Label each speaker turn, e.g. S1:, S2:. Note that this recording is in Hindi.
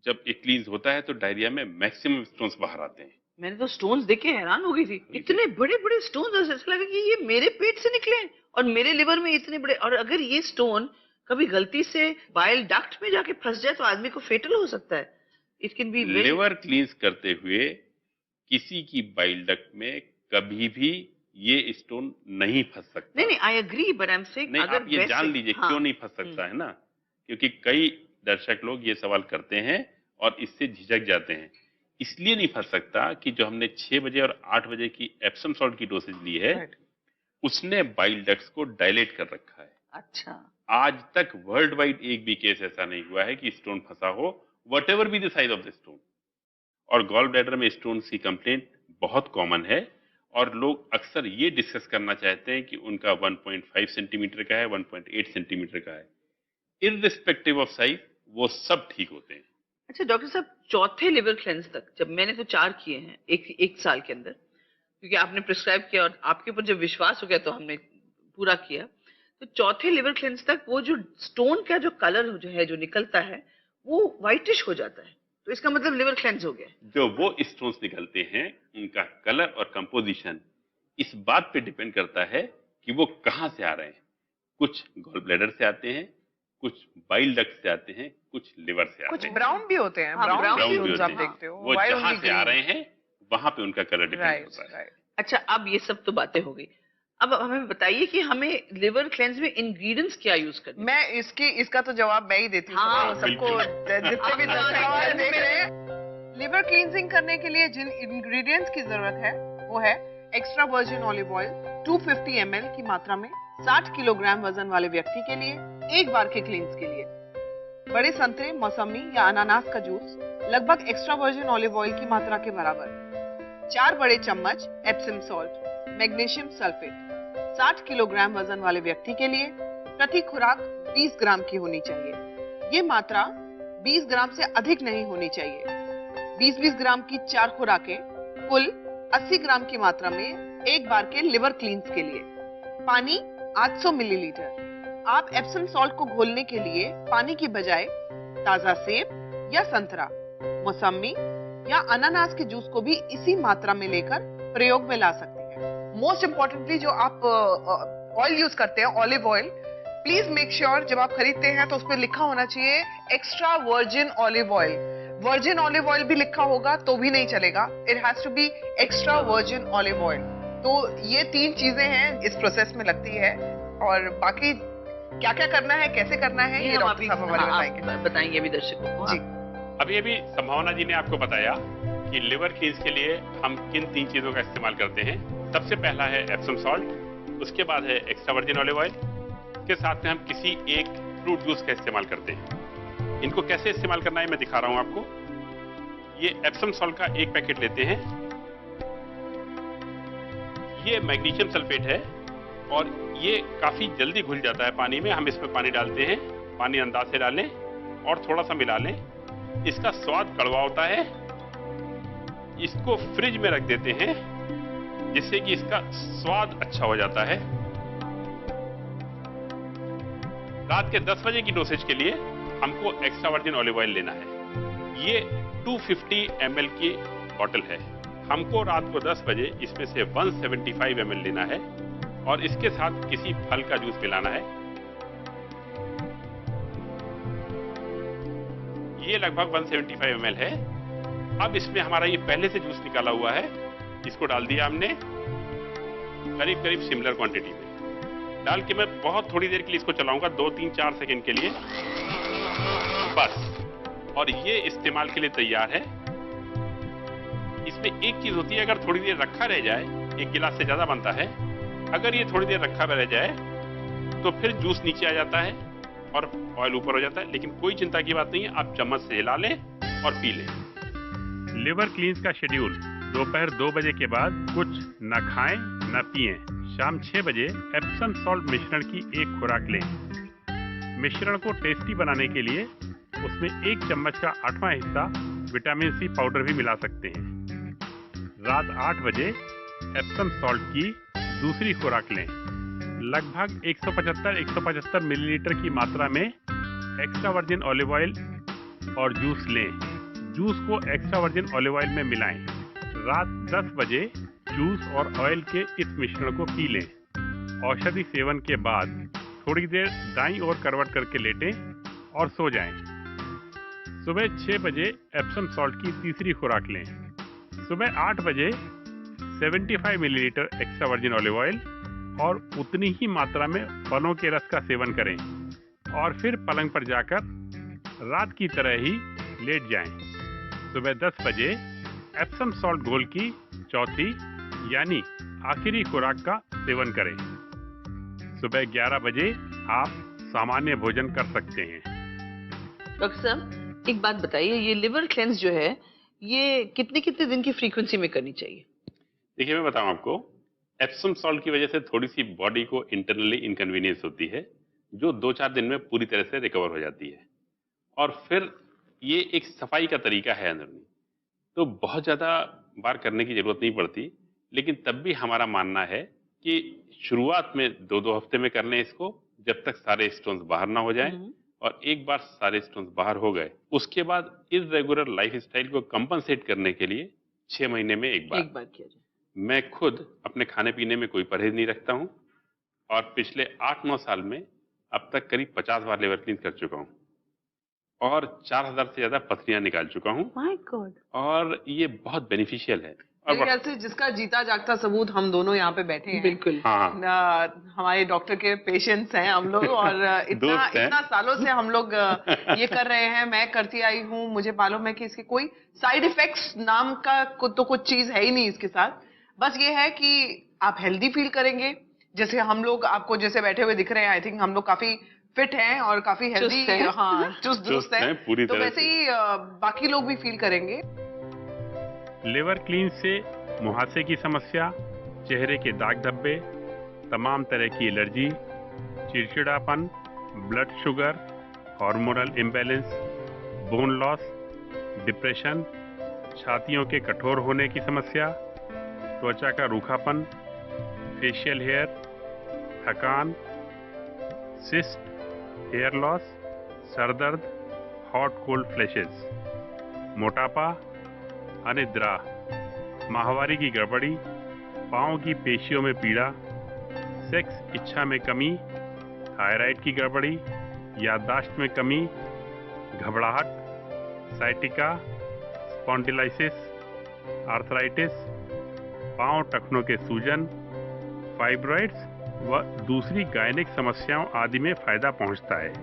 S1: जब ये क्लींस होता है तो डायरिया में मैक्सिमम स्टोन्स बाहर आते हैं।
S2: मैंने तो स्टोन्स देख के हैरान हो गई थी, इतने बड़े बड़े स्टोन्स, ऐसा लगा कि ये मेरे पेट से निकले हैं और मेरे लिवर में इतने बड़े। और अगर ये स्टोन कभी गलती से बाइल डक्ट में जाके फंस जाए तो आदमी को फेटल हो सकता है। It can be very.
S1: Liver क्लींस करते हुए किसी की बाइल डक्ट में कभी भी ये स्टोन नहीं फंस सकता।
S2: नहीं नहीं, I agree, but I am saying
S1: नहीं,
S2: अगर
S1: आप ये जान लीजिए क्यों नहीं फंस सकता है ना, क्योंकि कई दर्शक लोग ये सवाल करते हैं और इससे झिझक जाते हैं। इसलिए नहीं फंस सकता कि जो हमने 6 बजे और 8 बजे की एप्सम सॉल्ट की डोसेज ली है, उसने बाइल डक्ट्स को डायलेट कर रखा है।
S2: अच्छा।
S1: आज तक वर्ल्ड वाइड एक भी केस ऐसा नहीं हुआ है कि स्टोन फंसा हो, whatever be the size of the stone. और गॉल ब्लैडर में स्टोन की कंप्लेंट बहुत कॉमन है और लोग अक्सर ये डिस्कस करना चाहते हैं कि उनका 1.5 सेंटीमीटर का है, 1.8 सेंटीमीटर का है। इररिस्पेक्टिव ऑफ साइज वो सब ठीक होते हैं।
S2: अच्छा डॉक्टर साहब, चौथे लिवर क्लेंस तक, जब मैंने तो 4 किए हैं एक साल के अंदर, क्योंकि आपने प्रिस्क्राइब किया और आपके ऊपर जब विश्वास हो गया तो हमने पूरा किया। तो चौथे लिवर क्लेंस तक वो जो स्टोन का जो कलर जो है जो निकलता है वो व्हाइटिश हो जाता है, तो इसका मतलब लिवर क्लेंस हो गया।
S1: जो वो स्टोन्स निकलते हैं उनका कलर और कंपोजिशन इस बात पे डिपेंड करता है कि वो कहां से आ रहे हैं। कुछ गॉल ब्लैडर से आते हैं, कुछ बाइल डक्ट से आते हैं, कुछ लिवर से आते
S3: कुछ
S1: हैं।
S3: ब्राउन भी होते हैं,
S2: हाँ,
S3: ब्राउन
S2: brown भी
S3: स्टोन्स
S2: होते
S3: आप
S2: हैं।
S3: देखते हो,
S1: वो
S3: Why
S1: जहां
S3: only
S1: से आ
S3: green?
S1: रहे हैं वहां पे उनका कलर डिपेंड
S3: राइट
S1: होता है।
S3: राइट।
S2: अच्छा, अब ये सब तो बातें हो गई। अब हमें बताइए कि हमें लिवर क्लेंस में इंग्रेडिएंट्स क्या यूज करने
S3: मैं इसका तो जवाब मैं ही देती हूँ
S2: हाँ,
S3: सबको जितने भी दर्शक देख रहे हैं। लिवर क्लींजिंग करने के लिए जिन इंग्रेडिएंट्स की जरूरत है वो है extra virgin olive oil 250 ml की मात्रा में 60 किलोग्राम वजन वाले व्यक्ति के लिए एक बार के क्लींस के लिए। बड़े संतरे, मौसमी या अनानास का जूस लगभग एक्स्ट्रा वर्जिन ऑलिव ऑयल की मात्रा के बराबर। 4 बड़े चम्मच Epsom salt, magnesium sulphate 60 kilogram वजन वाले व्यक्ति के लिए प्रति खुराक 20 ग्राम की होनी चाहिए। ये मात्रा 20 ग्राम से अधिक नहीं होनी चाहिए। 20-20 ग्राम की 4 खुराकें कुल 80 ग्राम की मात्रा में एक बार के लिवर क्लींस के लिए। पानी 800 मिलीलीटर। आप एप्सम सॉल्ट को घोलने के लिए पानी की बजाय ताजा सेब या संतरा, मौसमी या अनानास के जूस को भी इसी मात्रा में लेकर प्रयोग में ला सकते हैं। मोस्ट इंपॉर्टेंटली जो आप ऑयल यूज करते हैं, olive oil, please make sure जब आप खरीदते हैं तो उस पर लिखा होना चाहिए extra virgin olive oil. Virgin olive oil भी लिखा होगा तो भी नहीं चलेगा, it has to be extra virgin olive oil. तो ये 3 चीजें हैं इस प्रोसेस में लगती है, और बाकी क्या क्या करना है, कैसे करना है, ये डॉक्टर साहब हमारे बताएंगे।
S2: बताएंगे अभी दर्शकों को।
S3: जी।
S1: अभी संभावना जी ने आपको बताया कि लिवर क्लींस के लिए हम किन 3 चीजों का इस्तेमाल करते हैं। सबसे पहला है एप्सम सॉल्ट, उसके बाद है एक्स्ट्रा वर्जिन ऑलिव ऑयल, के साथ में हम किसी एक फ्रूट जूस का इस्तेमाल करते हैं। इनको कैसे इस्तेमाल करना है मैं दिखा रहा हूं आपको। ये एप्सम सॉल्ट का एक पैकेट लेते हैं। ये मैग्नीशियम सल्फेट है और ये काफी जल्दी घुल जाता है पानी में। हम इसमें पानी डालते हैं, पानी अंदाज से डालें और थोड़ा सा मिला लें। इसका स्वाद कड़वा होता है। इसको फ्रिज में रख देते हैं जिससे कि इसका स्वाद अच्छा हो जाता है। रात के 10 बजे की डोसेज के लिए हमको एक्स्ट्रा वर्जिन ऑलिव ऑयल लेना है। ये 250 ml की बॉटल है। हमको रात को 10 बजे इसमें से 175 ml लेना है और इसके साथ किसी फल का जूस मिलाना है। ये लगभग 175 ml है। अब इसमें हमारा ये पहले से जूस निकाला हुआ है, इसको डाल दिया हमने करीब करीब सिमिलर क्वांटिटी में। डाल के मैं बहुत थोड़ी देर के लिए इसको चलाऊंगा, 2-3-4 सेकंड के लिए बस, और ये इस्तेमाल के लिए तैयार है। इसमें एक चीज होती है, अगर थोड़ी देर रखा रह जाए, 1 गिलास से ज्यादा बनता है, अगर ये थोड़ी देर रखा रह जाए तो फिर जूस नीचे आ जाता है और ऑयल ऊपर हो जाता है। लेकिन कोई चिंता की बात नहीं है, आप चम्मच से हिला लें और पी लें। लिवर क्लींस का शेड्यूल: दोपहर 2 बजे के बाद कुछ न खाएं न पिएं। शाम 6 बजे एप्सम सॉल्ट मिश्रण की एक खुराक लें। मिश्रण को टेस्टी बनाने के लिए उसमें 1 चम्मच का 8वां हिस्सा विटामिन सी पाउडर भी मिला सकते हैं। रात 8 बजे एप्सम सॉल्ट की दूसरी खुराक लें। लगभग 175 मिलीलीटर की मात्रा में एक्स्ट्रा वर्जिन ऑलिव ऑयल और जूस लें। जूस को एक्स्ट्रा वर्जिन ऑलिव ऑयल में मिलाएं। रात 10 बजे जूस और ऑयल के इस मिश्रण को पी लें। औषधि सेवन के बाद थोड़ी देर दाईं ओर करवट करके लेटें और सो जाएं। सुबह 6 बजे एप्सम सॉल्ट की तीसरी खुराक लें। सुबह 8 बजे 75 millilitre extra virgin olive oil और उतनी ही मात्रा में फलों के रस का सेवन करें और फिर पलंग पर जाकर रात की तरह ही लेट जाएं। सुबह 10 बजे एप्सम सॉल्ट घोल की चौथी यानी आखिरी खुराक का सेवन करें। सुबह 11 बजे आप सामान्य भोजन कर सकते हैं।
S2: डॉक्टर साहब एक बात बताइए, ये लिवर क्लेंस जो है ये कितने कितने दिन की फ्रीक्वेंसी में करनी चाहिए?
S1: देखिए मैं बताऊं आपको, एप्सम सॉल्ट की वजह से थोड़ी सी बॉडी को इंटरनली इनकन्वीनियंस होती है जो 2-4 दिन में पूरी तरह से रिकवर हो जाती है और फिर ये एक सफाई का तरीका है अंदरूनी, तो बहुत ज़्यादा बार करने की ज़रूरत नहीं पड़ती। लेकिन तब भी हमारा मानना है कि शुरुआत में 2-2 हफ्ते में कर लें इसको, जब तक सारे स्टोन्स बाहर ना हो जाएं। और एक बार सारे स्टोन्स बाहर हो गए उसके बाद इर्रेगुलर लाइफ स्टाइल को कंपनसेट करने के लिए 6 महीने में एक बार
S2: किया जाए।
S1: मैं खुद अपने खाने पीने में कोई परहेज नहीं रखता हूं और पिछले 8-9 साल में अब तक करीब 50 बार लिवर क्लींस कर चुका हूं और 4000 से ज्यादा पथरियां निकाल चुका हूं।
S2: My God.
S1: और ये बहुत बेनिफिशियल है।
S3: मेरे ख्याल से जिसका जीता जागता सबूत हम दोनों यहाँ पे बैठे हैं।
S2: बिल्कुल।
S3: हमारे डॉक्टर के पेशेंट्स हैं हम लोग और इतना सालों से हम लोग ये कर रहे हैं। मैं करती आई हूँ, मुझे मालूम है कि इसके कोई साइड इफेक्ट्स नाम का तो कुछ चीज है ही नहीं इसके साथ। बस ये है कि आप हेल्दी फील करेंगे, जैसे हम लोग आपको जैसे बैठे हुए दिख रहे हैं। आई थिंक हम लोग काफी फिट हैं और काफी हेल्दी, चुस्त दुरुस्त हैं पूरी तरह। तो वैसे ही बाकी लोग भी फील करेंगे।
S1: लिवर क्लींस से मुहासे की समस्या, चेहरे के दाग धब्बे, तमाम तरह की एलर्जी, चिड़चिड़ापन, blood sugar, hormonal imbalance, bone loss, depression, छातियों के कठोर होने की समस्या, त्वचा का रूखापन, फेशियल हेयर, थकान, सिस्ट, हेयर लॉस, सरदर्द, हॉट कोल्ड फ्लैशेस, मोटापा, अनिद्रा, माहवारी की गड़बड़ी, पांव की पेशियों में पीड़ा, सेक्स इच्छा में कमी, थायराइड की गड़बड़ी, याददाश्त में कमी, घबराहट, साइटिका, स्पॉन्डिलाइसिस, आर्थराइटिस, पांव टखनों के सूजन, फाइब्रॉइड्स व दूसरी गायनिक समस्याओं आदि में फायदा पहुंचता है।